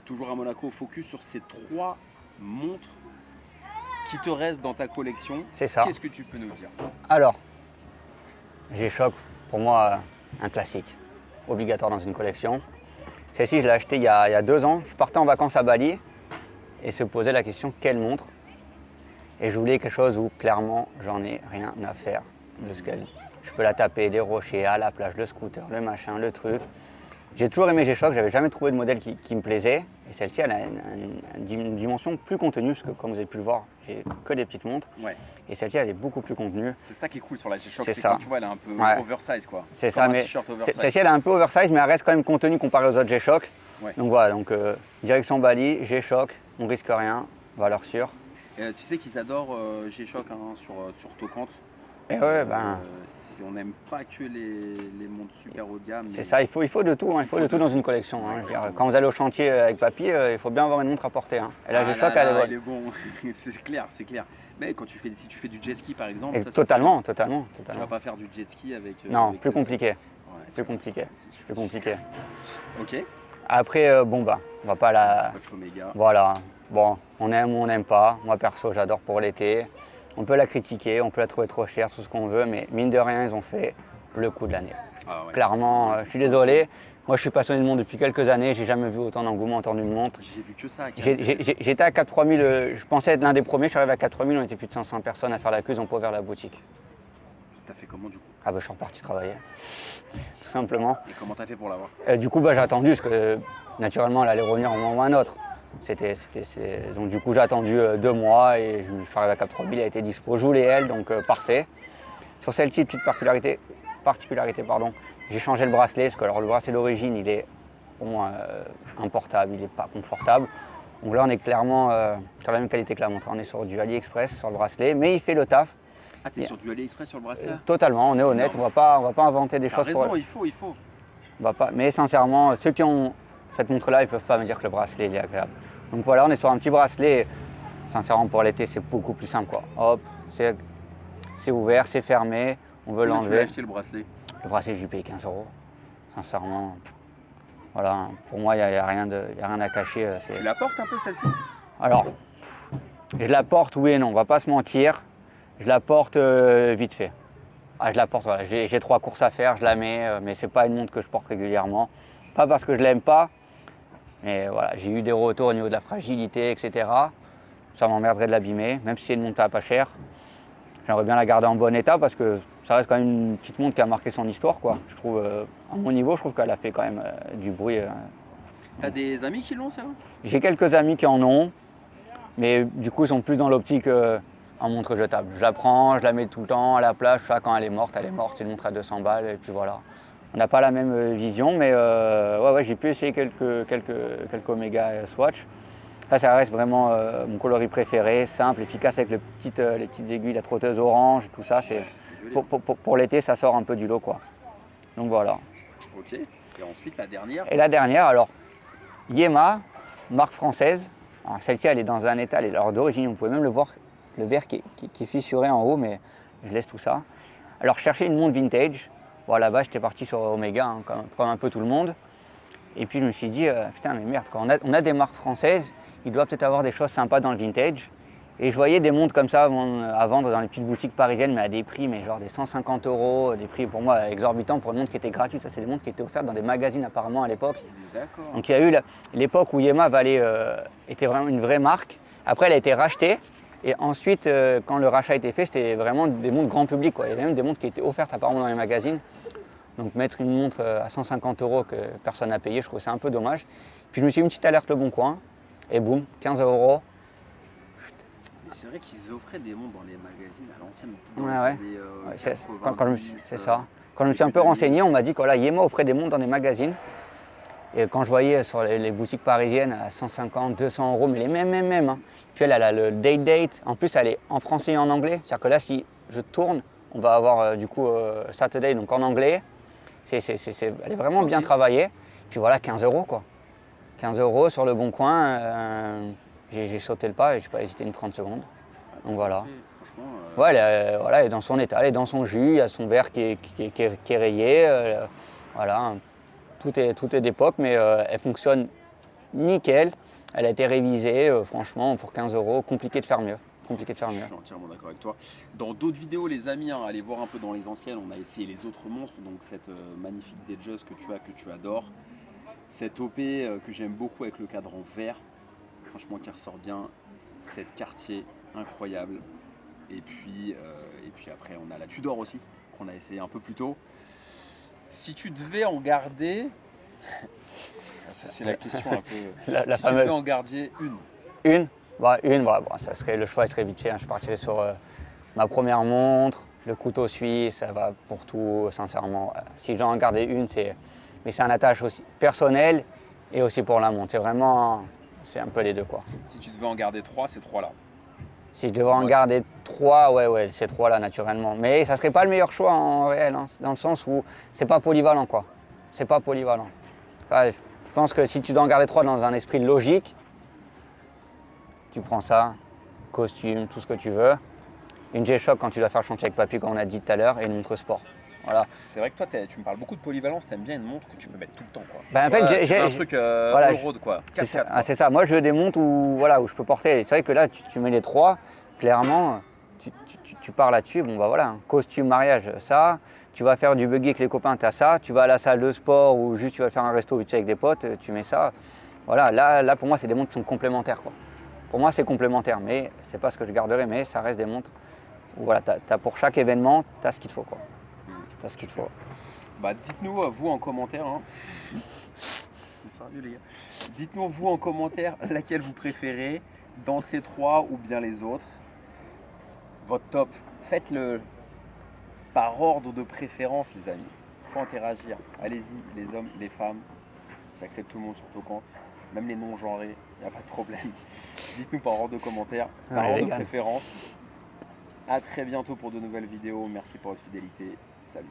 toujours à Monaco, focus sur ces 3 montres qui te restent dans ta collection. C'est ça. Qu'est-ce que tu peux nous dire? Alors, G-Shock, pour moi, un classique, obligatoire dans une collection. Celle-ci, je l'ai achetée il y a 2 ans. Je partais en vacances à Bali et se posait la question quelle montre. Et je voulais quelque chose où clairement, j'en ai rien à faire de ce qu'elle. Je peux la taper, les rochers, à la plage, le scooter, le machin, le truc. J'ai toujours aimé G-Shock, j'avais jamais trouvé de modèle qui me plaisait. Et celle-ci, elle a une dimension plus contenue, parce que comme vous avez pu le voir, j'ai que des petites montres. Ouais. Et celle-ci, elle est beaucoup plus contenue. C'est ça qui est cool sur la G-Shock, C'est c'est ça. quand tu vois, elle est un peu Ouais. oversize quoi. C'est Comme ça, un mais t-shirt oversize. celle-ci, elle est un peu oversize, mais elle reste quand même contenue comparée aux autres G-Shock. Ouais. Donc voilà, direction Bali, G-Shock, on risque rien, valeur sûre. Tu sais qu'ils adorent G-Shock sur Tocante. Et ouais, ben, Si on n'aime pas que les montres super haut de gamme. c'est ça, il faut de tout, hein, il faut de tout dans une collection. Hein. Je veux dire, quand vous allez au chantier avec papy, il faut bien avoir une montre à porter. Hein. Et là, G-Shock, elle est bonne. Il est bon, c'est clair, c'est clair. Mais quand si tu fais du jet ski par exemple, Et ça, totalement. tu vas pas faire du jet ski avec. Non, avec plus ça. compliqué, Ouais, plus compliqué, plus compliqué. Ok. Après, bon bah, on va pas la... Swatch Omega. Voilà, bon, on aime ou on n'aime pas. Moi perso, j'adore pour l'été. On peut la critiquer, on peut la trouver trop chère, tout ce qu'on veut, mais mine de rien, ils ont fait le coup de l'année. Ah ouais. Clairement, je suis désolé. Moi, je suis passionné de montre depuis quelques années. J'ai jamais vu autant d'engouement autour d'une montre. J'ai vu que ça. à J'étais à 4 3000, je pensais être l'un des premiers. Je suis arrivé à 4 3000, on était plus de 500 personnes à faire la queue, ils ont pas ouvert la boutique. T'as fait comment du coup? Ah bah, je suis reparti travailler, tout simplement. Et comment t'as fait pour l'avoir? Du coup, bah, j'ai attendu, parce que naturellement, elle allait revenir un moment ou un autre. Donc du coup, j'ai attendu 2 mois et je suis arrivé à 4 3000, elle était dispo. Je voulais elle, donc parfait. Sur celle-ci, petite particularité, j'ai changé le bracelet, parce que alors, le bracelet d'origine, il est pour moi importable, il n'est pas confortable. Donc là, on est clairement sur la même qualité que la montre. On est sur du AliExpress sur le bracelet, mais il fait le taf. Ah, t'es sur du AliExpress sur le bracelet? Totalement, on est honnête, on va pas inventer des T'as choses raison, pour... il faut. On va pas... Mais sincèrement, ceux qui ont cette montre-là, ils ne peuvent pas me dire que le bracelet il est agréable. Donc voilà, on est sur un petit bracelet. Sincèrement, pour l'été, c'est beaucoup plus simple, quoi. Hop, c'est ouvert, c'est fermé, on veut Comment tu l'as l'enlever. acheté le bracelet? Le bracelet, je lui paye 15 €. Sincèrement, voilà, pour moi, il n'y a rien à cacher. Tu la portes un peu celle-ci? Alors, je la porte, oui et non, on va pas se mentir. Je la porte vite fait. Ah, je la porte, voilà. J'ai 3 courses à faire, je la mets, mais c'est pas une montre que je porte régulièrement. Pas parce que je l'aime pas, mais voilà, j'ai eu des retours au niveau de la fragilité, etc. Ça m'emmerderait de l'abîmer, même si c'est une montre pas chère. J'aimerais bien la garder en bon état parce que ça reste quand même une petite montre qui a marqué son histoire, quoi. Je trouve, à mon niveau, je trouve qu'elle a fait quand même du bruit. T'as des amis qui l'ont, celle-là? J'ai quelques amis qui en ont, mais du coup, ils sont plus dans l'optique en montre jetable. Je la prends, je la mets tout le temps à la plage. Quand elle est morte, c'est une montre à 200 balles, et puis voilà. On n'a pas la même vision, mais ouais, j'ai pu essayer quelques Omega Swatch. Ça reste vraiment mon coloris préféré, simple, efficace avec les petites aiguilles, la trotteuse orange, tout ça. Pour l'été, ça sort un peu du lot, quoi. Donc voilà. Ok. Et ensuite, la dernière? Et la dernière, alors, Yema, marque française. Celle-ci, elle est dans un état, alors d'origine, vous pouvez même le voir, le verre qui est fissuré en haut, mais je laisse tout ça. Alors, je cherchais une montre vintage. Bon, là-bas, j'étais parti sur Omega, hein, comme un peu tout le monde. Et puis, je me suis dit, putain, mais merde, quand on a des marques françaises, il doit peut-être avoir des choses sympas dans le vintage. Et je voyais des montres comme ça à vendre dans les petites boutiques parisiennes, mais à des prix, mais genre des 150 €, des prix pour moi exorbitants pour une montre qui était gratuite. Ça, c'est des montres qui étaient offertes dans des magazines apparemment à l'époque. D'accord. Donc il y a eu l'époque où Yema était vraiment une vraie marque. Après, elle a été rachetée. Et ensuite, quand le rachat a été fait, c'était vraiment des montres grand public, quoi. Il y avait même des montres qui étaient offertes apparemment dans les magazines. Donc mettre une montre à 150 € que personne n'a payé, je trouve ça un peu dommage. Puis je me suis mis une petite alerte Le Bon Coin. Et boum, 15 €. Mais c'est vrai qu'ils offraient des montres dans les magazines à l'ancienne. C'est ça. Quand je me suis un peu renseigné, on m'a dit que voilà, Yema offrait des montres dans des magazines. Et quand je voyais sur les boutiques parisiennes à 150, 200 €, mais les mêmes. Hein. Puis elle a le date. En plus, elle est en français et en anglais. C'est-à-dire que là, si je tourne, on va avoir du coup Saturday, donc en anglais. Elle est vraiment bien travaillée. Puis voilà, 15 € quoi. 15 € sur Le Bon Coin. J'ai sauté le pas et je n'ai pas hésité une 30 secondes. Donc voilà. Franchement. Ouais, elle est dans son état, elle est dans son jus, il y a son verre qui est rayé. Voilà. Tout est d'époque, mais elle fonctionne nickel. Elle a été révisée, franchement, pour 15 €, compliqué de faire mieux. Compliqué de faire Je mieux. suis entièrement d'accord avec toi. Dans d'autres vidéos, les amis, hein, allez voir un peu dans les anciennes, on a essayé les autres montres, donc cette magnifique Datejust que tu adores, cette OP que j'aime beaucoup avec le cadran vert, franchement qui ressort bien, cette Cartier incroyable, et puis après on a la Tudor aussi, qu'on a essayé un peu plus tôt. Si tu devais en garder, ça c'est la question un peu, La si tu fameuse devais en garder une, une, bon, ça serait, le choix serait vite fait, hein. Je partirais sur ma première montre, le couteau suisse, ça va pour tout, sincèrement. Si je dois en garder une, mais c'est un attache aussi personnel et aussi pour la montre. C'est vraiment, c'est un peu les deux, quoi. si tu devais en garder trois, c'est trois là. Si je devais en Moi, garder trois, ouais, ces trois-là, naturellement. Mais ça serait pas le meilleur choix en réel, hein, dans le sens où c'est pas polyvalent, quoi. C'est pas polyvalent. Enfin, je pense que si tu dois en garder trois dans un esprit logique, tu prends ça, costume, tout ce que tu veux. Une G-Shock quand tu dois faire chantier avec papy, comme on a dit tout à l'heure, et une montre sport. Voilà. C'est vrai que toi, tu me parles beaucoup de polyvalence, t'aimes bien une montre que tu peux mettre tout le temps, quoi. Ben, en fait, Tu veux un truc voilà, all-road, quoi. c'est 4x4, ça, quoi. c'est ça. Moi, je veux des montres où je peux porter. C'est vrai que là, tu mets les trois, clairement, tu pars là-dessus. Bon, bah voilà, hein. Costume, mariage, ça. Tu vas faire du buggy avec les copains, tu as ça. Tu vas à la salle de sport ou juste tu vas faire un resto vite fait avec des potes, tu mets ça. Voilà, là pour moi, c'est des montres qui sont complémentaires, quoi. Pour moi, c'est complémentaire, mais c'est pas ce que je garderai, mais ça reste des montres où voilà, t'as pour chaque événement, tu as ce qu'il te faut, quoi. T'as ce qu'il te faut. Bah, dites-nous, vous, en commentaire, hein. Sérieux, les gars. Dites-nous, vous, en commentaire, laquelle vous préférez, dans ces trois ou bien les autres. Votre top. Faites-le par ordre de préférence, les amis. Il faut interagir. Allez-y, les hommes, les femmes. J'accepte tout le monde sur ton compte. Même les non-genrés, il n'y a pas de problème. Dites-nous par ordre de commentaire, par Ouais, ordre de vegan. préférence. À très bientôt pour de nouvelles vidéos. Merci pour votre fidélité. Salut.